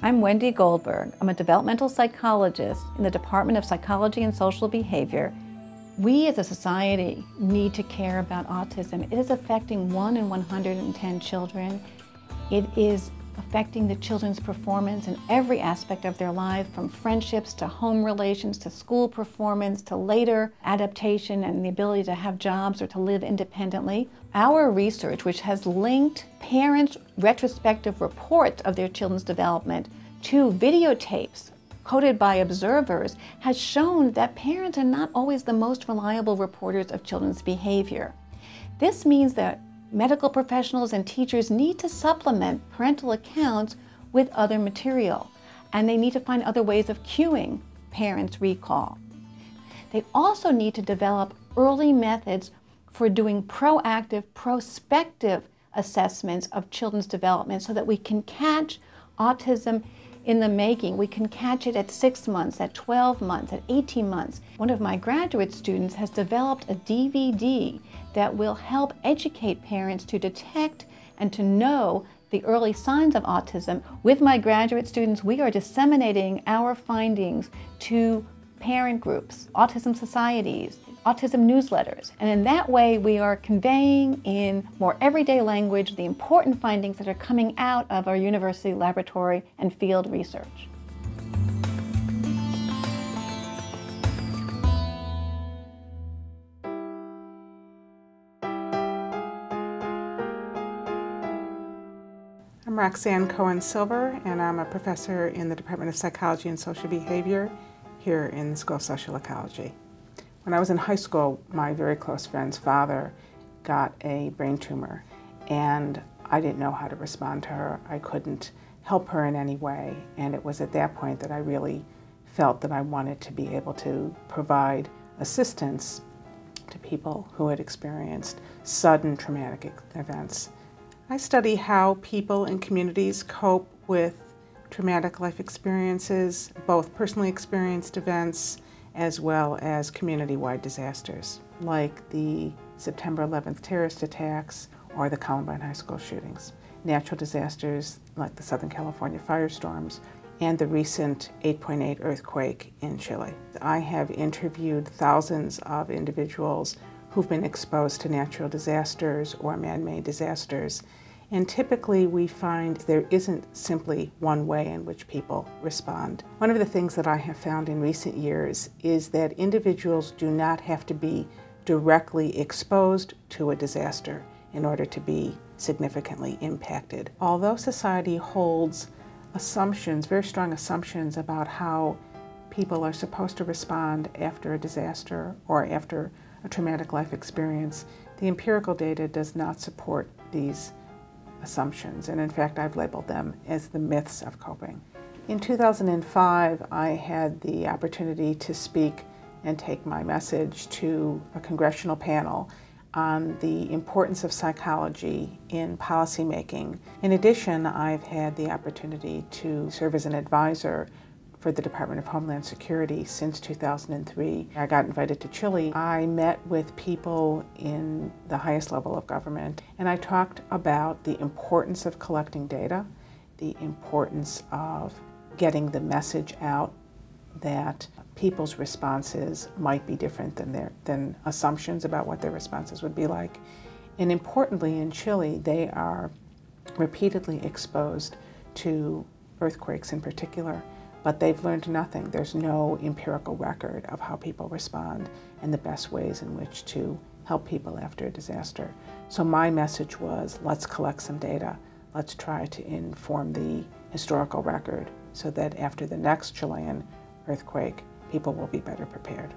I'm Wendy Goldberg. I'm a developmental psychologist in the Department of Psychology and Social Behavior. We as a society need to care about autism. It is affecting 1 in 110 children. It is affecting the children's performance in every aspect of their life, from friendships to home relations to school performance to later adaptation and the ability to have jobs or to live independently. Our research, which has linked parents' retrospective reports of their children's development to videotapes coded by observers, has shown that parents are not always the most reliable reporters of children's behavior. This means that medical professionals and teachers need to supplement parental accounts with other material, and they need to find other ways of cueing parents' recall. They also need to develop early methods for doing proactive, prospective assessments of children's development so that we can catch autism in the making. We can catch it at 6 months, at 12 months, at 18 months. One of my graduate students has developed a DVD that will help educate parents to detect and to know the early signs of autism. With my graduate students, we are disseminating our findings to parent groups, autism societies, autism newsletters, and in that way we are conveying in more everyday language the important findings that are coming out of our university laboratory and field research. I'm Roxane Cohen Silver, and I'm a professor in the Department of Psychology and Social Behavior here in the School of Social Ecology. When I was in high school, my very close friend's father got a brain tumor, and I didn't know how to respond to her. I couldn't help her in any way, and it was at that point that I really felt that I wanted to be able to provide assistance to people who had experienced sudden traumatic events. I study how people in communities cope with traumatic life experiences, both personally experienced events as well as community-wide disasters, like the September 11th terrorist attacks or the Columbine High School shootings, natural disasters like the Southern California firestorms, and the recent 8.8 earthquake in Chile. I have interviewed thousands of individuals who've been exposed to natural disasters or man-made disasters, and typically we find there isn't simply one way in which people respond. One of the things that I have found in recent years is that individuals do not have to be directly exposed to a disaster in order to be significantly impacted. Although society holds assumptions, very strong assumptions about how people are supposed to respond after a disaster or after a traumatic life experience, the empirical data does not support these assumptions, and in fact I've labeled them as the myths of coping. In 2005, I had the opportunity to speak and take my message to a congressional panel on the importance of psychology in policymaking. In addition, I've had the opportunity to serve as an advisor for the Department of Homeland Security since 2003. I got invited to Chile. I met with people in the highest level of government, and I talked about the importance of collecting data, the importance of getting the message out that people's responses might be different than assumptions about what their responses would be like. And importantly, in Chile, they are repeatedly exposed to earthquakes in particular, but they've learned nothing. There's no empirical record of how people respond and the best ways in which to help people after a disaster. So my message was, let's collect some data. Let's try to inform the historical record so that after the next Chilean earthquake, people will be better prepared.